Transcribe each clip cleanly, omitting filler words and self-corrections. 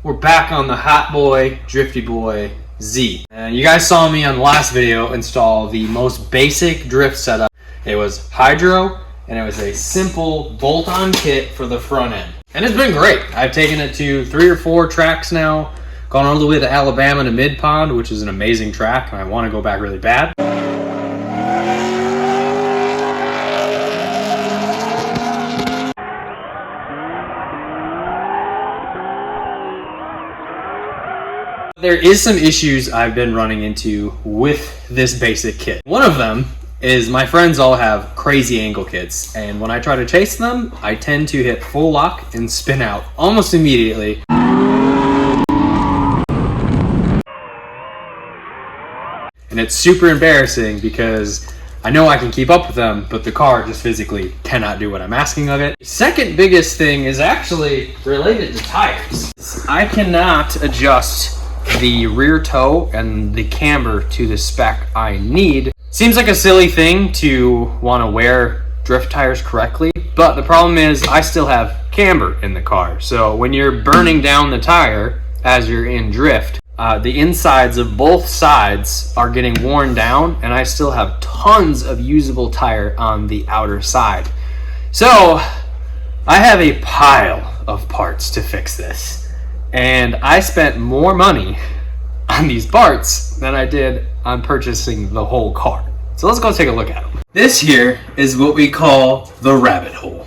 We're back on the Hot Boy, Drifty Boy Z. And you guys saw me on the last video install the most basic drift setup. It was hydro, and it was a simple bolt-on kit for the front end. And it's been great. I've taken it to 3 or 4 tracks now, gone all the way to Alabama to Mid-Pond, which is an amazing track, and I want to go back really bad. There is some issues I've been running into with this basic kit. One of them is my friends all have crazy angle kits, and when I try to chase them, I tend to hit full lock and spin out almost immediately. And it's super embarrassing because I know I can keep up with them, but the car just physically cannot do what I'm asking of it. The second biggest thing is actually related to tires. I cannot adjust the rear toe and the camber to the spec I need. Seems like a silly thing to want to wear drift tires correctly, but the problem is I still have camber in the car. So when you're burning down the tire as you're in drift, the insides of both sides are getting worn down, and I still have tons of usable tire on the outer side. So I have a pile of parts to fix this. And I spent more money on these parts than I did on purchasing the whole car. So let's go take a look at them. This here is what we call the rabbit hole.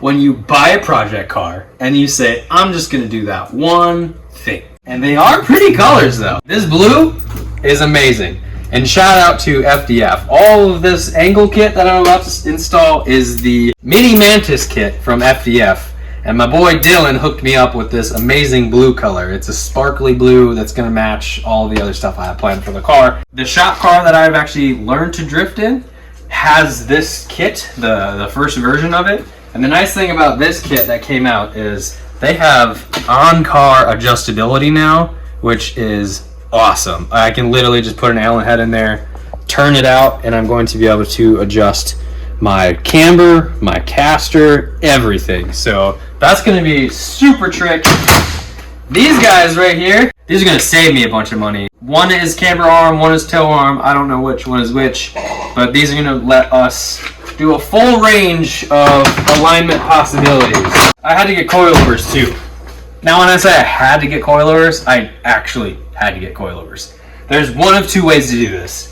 When you buy a project car and you say, I'm just gonna do that one thing. And they are pretty colors though. This blue is amazing. And shout out to FDF. All of this angle kit that I'm about to install is the mini mantis kit from FDF. And my boy Dylan hooked me up with this amazing blue color. It's a sparkly blue that's gonna match all the other stuff I have planned for the car. The shop car that I've actually learned to drift in has this kit, the first version of it. And the nice thing about this kit that came out is they have on-car adjustability now, which is awesome. I can literally just put an Allen head in there, turn it out, and I'm going to be able to adjust my camber, my caster, everything. So that's gonna be super trick. These guys right here, these are gonna save me a bunch of money. One is camber arm, one is toe arm. I don't know which one is which, but these are gonna let us do a full range of alignment possibilities. I had to get coilovers too. Now when I say I had to get coilovers, I actually had to get coilovers. There's one of 2 ways to do this.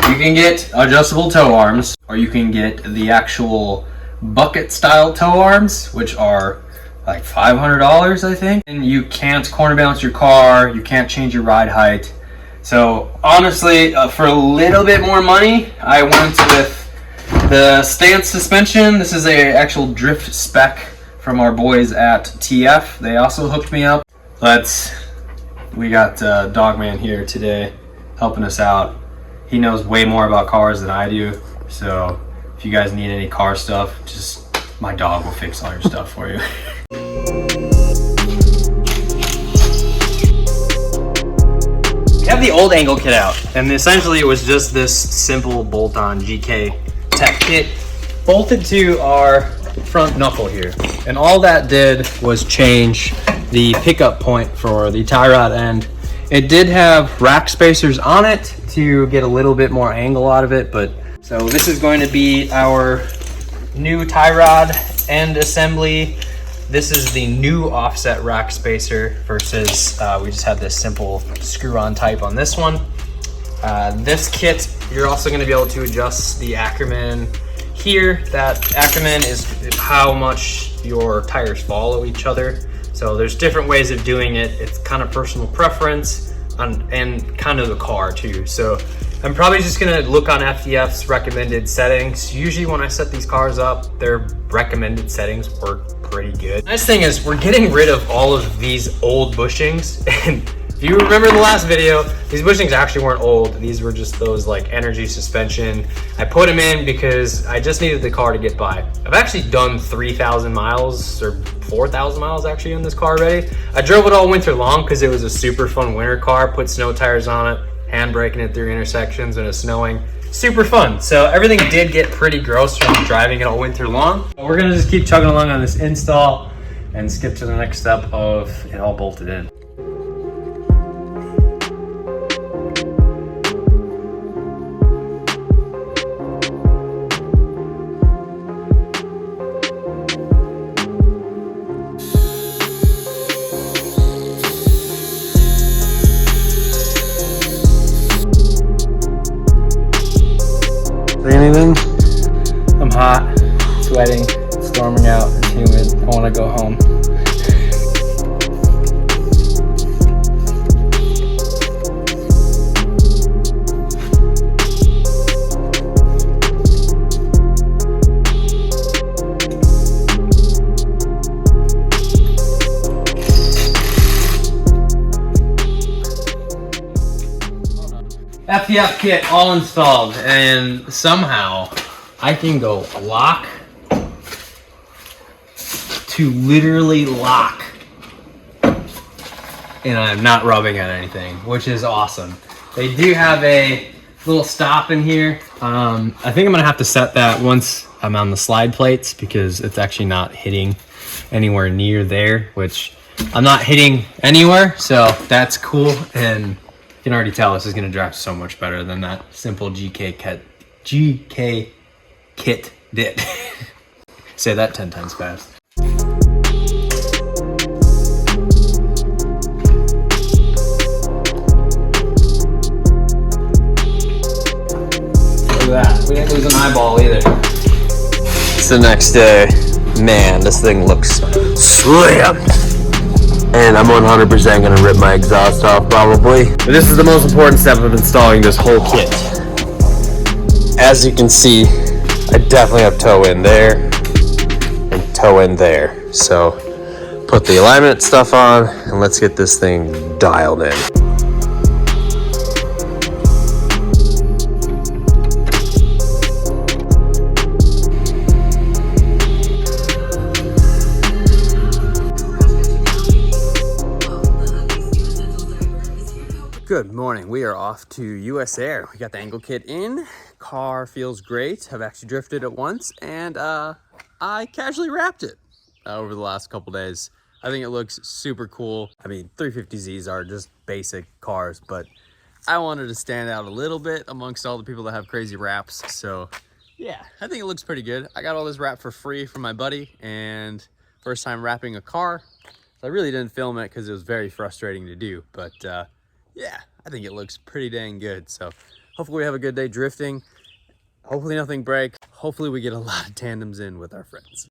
You can get adjustable toe arms, or you can get the actual bucket style toe arms, which are like $500, I think. And you can't corner balance your car, you can't change your ride height. So honestly, for a little bit more money, I went with the stance suspension. This is a actual drift spec from our boys at TF. They also hooked me up. We got Dogman here today helping us out. He knows way more about cars than I do, so if you guys need any car stuff, just my dog will fix all your stuff for you. We have the old angle kit out, and essentially it was just this simple bolt-on GK tech kit bolted to our front knuckle here. And all that did was change the pickup point for the tie rod end. It did have rack spacers on it to get a little bit more angle out of it, but so this is going to be our new tie rod end assembly. This is the new offset rack spacer versus we just had this simple screw-on type on this one. This kit, you're also going to be able to adjust the Ackerman here. That Ackerman is how much your tires follow each other. So there's different ways of doing it. It's kind of personal preference and kind of the car too. So I'm probably just gonna look on FDF's recommended settings. Usually when I set these cars up, their recommended settings work pretty good. Nice thing is we're getting rid of all of these old bushings. And if you remember the last video, these bushings actually weren't old. These were just those like energy suspension. I put them in because I just needed the car to get by. I've actually done 3,000 miles or 4,000 miles actually on this car already. I drove it all winter long because it was a super fun winter car. Put snow tires on it, hand braking it through intersections when it's snowing. Super fun. So everything did get pretty gross from driving it all winter long. We're gonna just keep chugging along on this install. and skip to the next step of it all bolted in. Anything? I'm hot, sweating, it's storming out, it's humid. I want to go home. FDF kit all installed, and somehow I can go lock to literally lock, and I'm not rubbing at anything, which is awesome. They do have a little stop in here. I think I'm gonna have to set that once I'm on the slide plates, because it's actually not hitting anywhere near there, which I'm not hitting anywhere, so that's cool. And you can already tell this is gonna drive so much better than that simple GK kit did. Say that 10 times fast. Look at that, we didn't lose an eyeball either. It's the next day. Man, this thing looks slammed. And I'm 100% gonna rip my exhaust off probably. But this is the most important step of installing this whole kit. As you can see, I definitely have toe in there and toe in there. So put the alignment stuff on and let's get this thing dialed in. Good morning. We are off to US Air. We got the angle kit in. Car feels great. I've actually drifted it once, and I casually wrapped it over the last couple days. I think it looks super cool. I mean, 350Zs are just basic cars, but I wanted to stand out a little bit amongst all the people that have crazy wraps. So yeah, I think it looks pretty good. I got all this wrap for free from my buddy, and first time wrapping a car. So I really didn't film it because it was very frustrating to do, but yeah, I think it looks pretty dang good. So hopefully we have a good day drifting. Hopefully nothing breaks. Hopefully we get a lot of tandems in with our friends.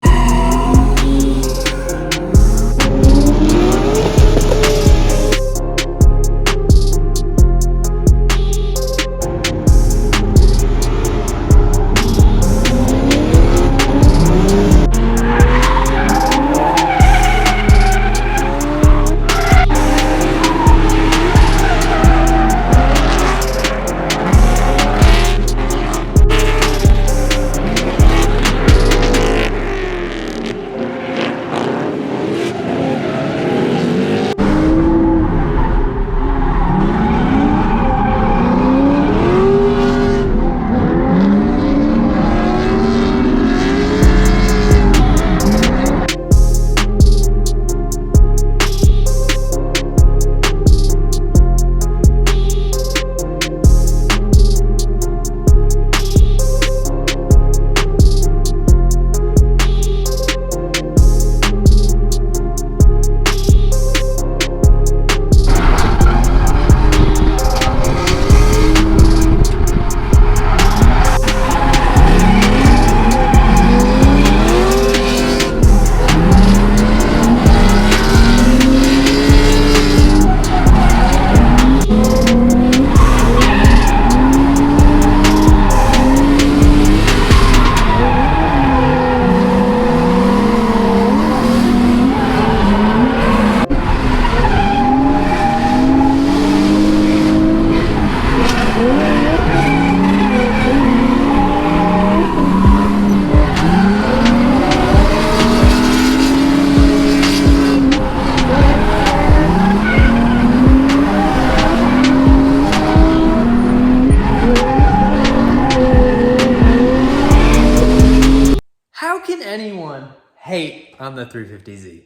How can anyone hate on the 350Z?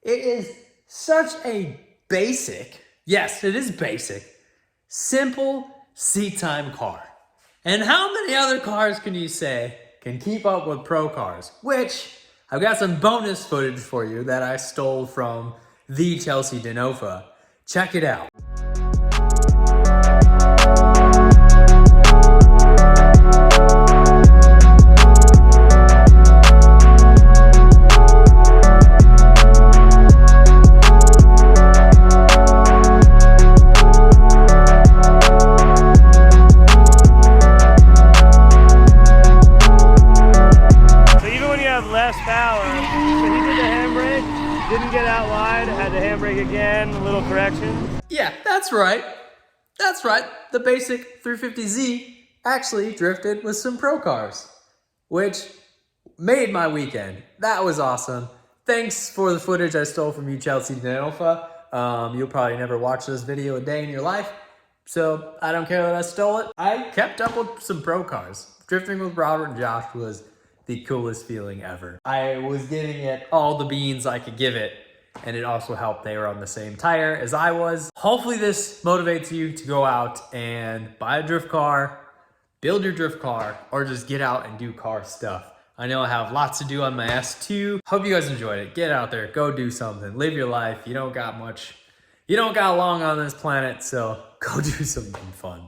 It is such a basic, yes, it is basic, simple seat time car. And how many other cars can you say can keep up with pro cars? Which, I've got some bonus footage for you that I stole from the Chelsea Denofa. Check it out. Less power. So he did the handbrake, didn't get out wide, had to handbrake again, a little correction. Yeah, that's right. That's right. The basic 350Z actually drifted with some pro cars, which made my weekend. That was awesome. Thanks for the footage I stole from you, Chelsea Denofa. You'll probably never watch this video a day in your life, so I don't care that I stole it. I kept up with some pro cars. Drifting with Robert and Josh was the coolest feeling ever. I was giving it all the beans I could give it, and it also helped they were on the same tire as I was. Hopefully this motivates you to go out and buy a drift car, build your drift car, or just get out and do car stuff. I know I have lots to do on my S2. Hope you guys enjoyed it. Get out there, go do something, live your life. You don't got long on this planet, so go do something fun.